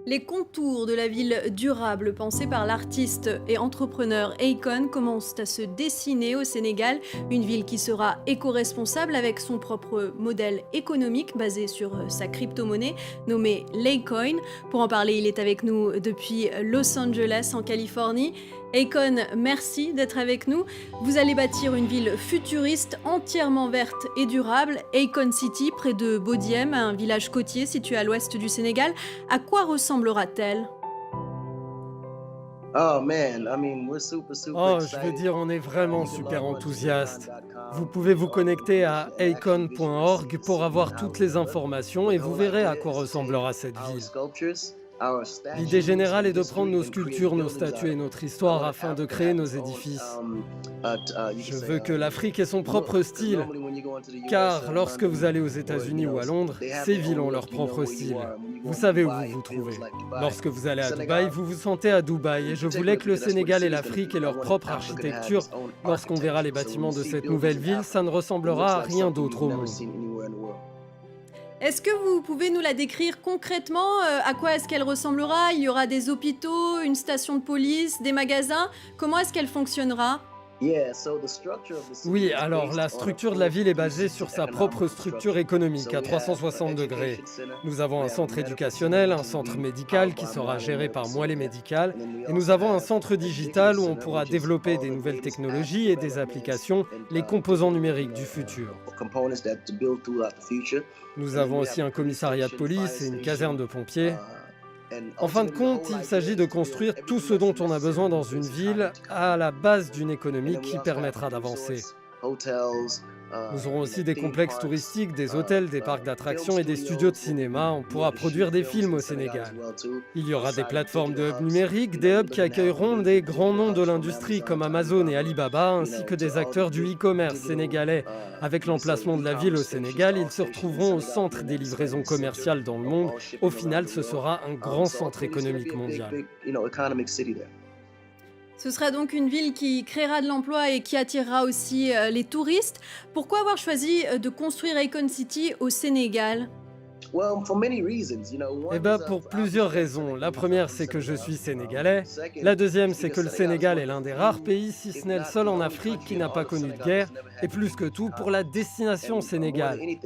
Les contours de la ville durable pensée par l'artiste et entrepreneur Akon commencent à se dessiner au Sénégal, une ville qui sera éco-responsable avec son propre modèle économique basé sur sa crypto-monnaie nommée Laycoin. Pour en parler, il est avec nous depuis Los Angeles en Californie. Akon, merci d'être avec nous. Vous allez bâtir une ville futuriste entièrement verte et durable, Akon City, près de Bodiem, un village côtier situé à l'ouest du Sénégal. À quoi ressemblera-t-elle? Oh, je veux dire, on est vraiment super enthousiaste. Vous pouvez vous connecter à acon.org pour avoir toutes les informations et vous verrez à quoi ressemblera cette ville. L'idée générale est de prendre nos sculptures, nos statues et notre histoire afin de créer nos édifices. Je veux que l'Afrique ait son propre style, car lorsque vous allez aux États-Unis ou à Londres, ces villes ont leur propre style. Vous savez où vous vous trouvez. Lorsque vous allez à Dubaï, vous vous sentez à Dubaï, et je voulais que le Sénégal et l'Afrique aient leur propre architecture. Lorsqu'on verra les bâtiments de cette nouvelle ville, ça ne ressemblera à rien d'autre au monde. Est-ce que vous pouvez nous la décrire concrètement? À quoi est-ce qu'elle ressemblera? Il y aura des hôpitaux, une station de police, des magasins? Comment est-ce qu'elle fonctionnera? Oui, alors la structure de la ville est basée sur sa propre structure économique à 360 degrés. Nous avons un centre éducationnel, un centre médical qui sera géré par Moelle Médical, et nous avons un centre digital où on pourra développer des nouvelles technologies et des applications, les composants numériques du futur. Nous avons aussi un commissariat de police et une caserne de pompiers. En fin de compte, il s'agit de construire tout ce dont on a besoin dans une ville à la base d'une économie qui permettra d'avancer. Nous aurons aussi des complexes touristiques, des hôtels, des parcs d'attractions et des studios de cinéma. On pourra produire des films au Sénégal. Il y aura des plateformes de hubs numériques, des hubs qui accueilleront des grands noms de l'industrie comme Amazon et Alibaba, ainsi que des acteurs du e-commerce sénégalais. Avec l'emplacement de la ville au Sénégal, ils se retrouveront au centre des livraisons commerciales dans le monde. Au final, ce sera un grand centre économique mondial. Ce sera donc une ville qui créera de l'emploi et qui attirera aussi les touristes. Pourquoi avoir choisi de construire Akon City au Sénégal? Eh bien, pour plusieurs raisons. La première, c'est que je suis sénégalais. La deuxième, c'est que le Sénégal est l'un des rares pays, si ce n'est le seul en Afrique, qui n'a pas connu de guerre. Et plus que tout, pour la destination Sénégal. Le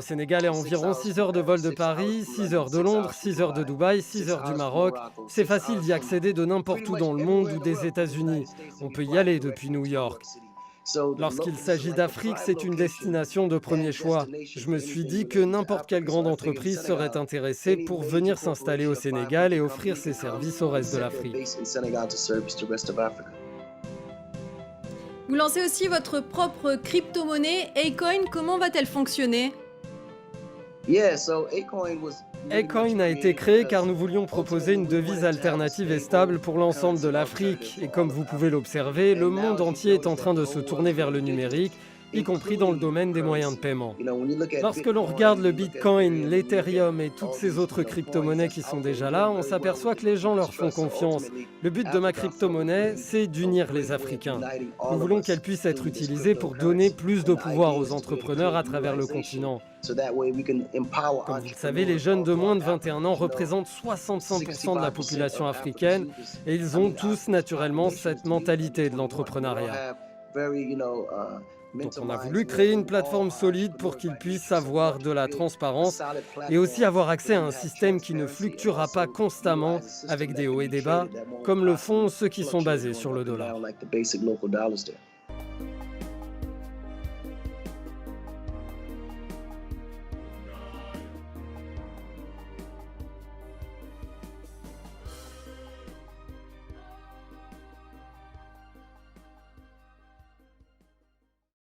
Sénégal est à environ 6 heures de vol de Paris, 6 heures de Londres, 6 heures de Dubaï, 6 heures du Maroc. C'est facile d'y accéder de n'importe où dans le monde ou des États-Unis. On peut y aller depuis New York. Lorsqu'il s'agit d'Afrique, c'est une destination de premier choix. Je me suis dit que n'importe quelle grande entreprise serait intéressée pour venir s'installer au Sénégal et offrir ses services au reste de l'Afrique. Vous lancez aussi votre propre crypto-monnaie, Acoin. Comment va-t-elle fonctionner? Acoin a été créé car nous voulions proposer une devise alternative et stable pour l'ensemble de l'Afrique. Et comme vous pouvez l'observer, le monde entier est en train de se tourner vers le numérique, y compris dans le domaine des moyens de paiement. Lorsque l'on regarde le Bitcoin, l'Ethereum et toutes ces autres crypto-monnaies qui sont déjà là, on s'aperçoit que les gens leur font confiance. Le but de ma crypto-monnaie, c'est d'unir les Africains. Nous voulons qu'elle puisse être utilisée pour donner plus de pouvoir aux entrepreneurs à travers le continent. Comme vous le savez, les jeunes de moins de 21 ans représentent 65% de la population africaine et ils ont tous naturellement cette mentalité de l'entrepreneuriat. Donc on a voulu créer une plateforme solide pour qu'ils puissent avoir de la transparence et aussi avoir accès à un système qui ne fluctuera pas constamment avec des hauts et des bas, comme le font ceux qui sont basés sur le dollar.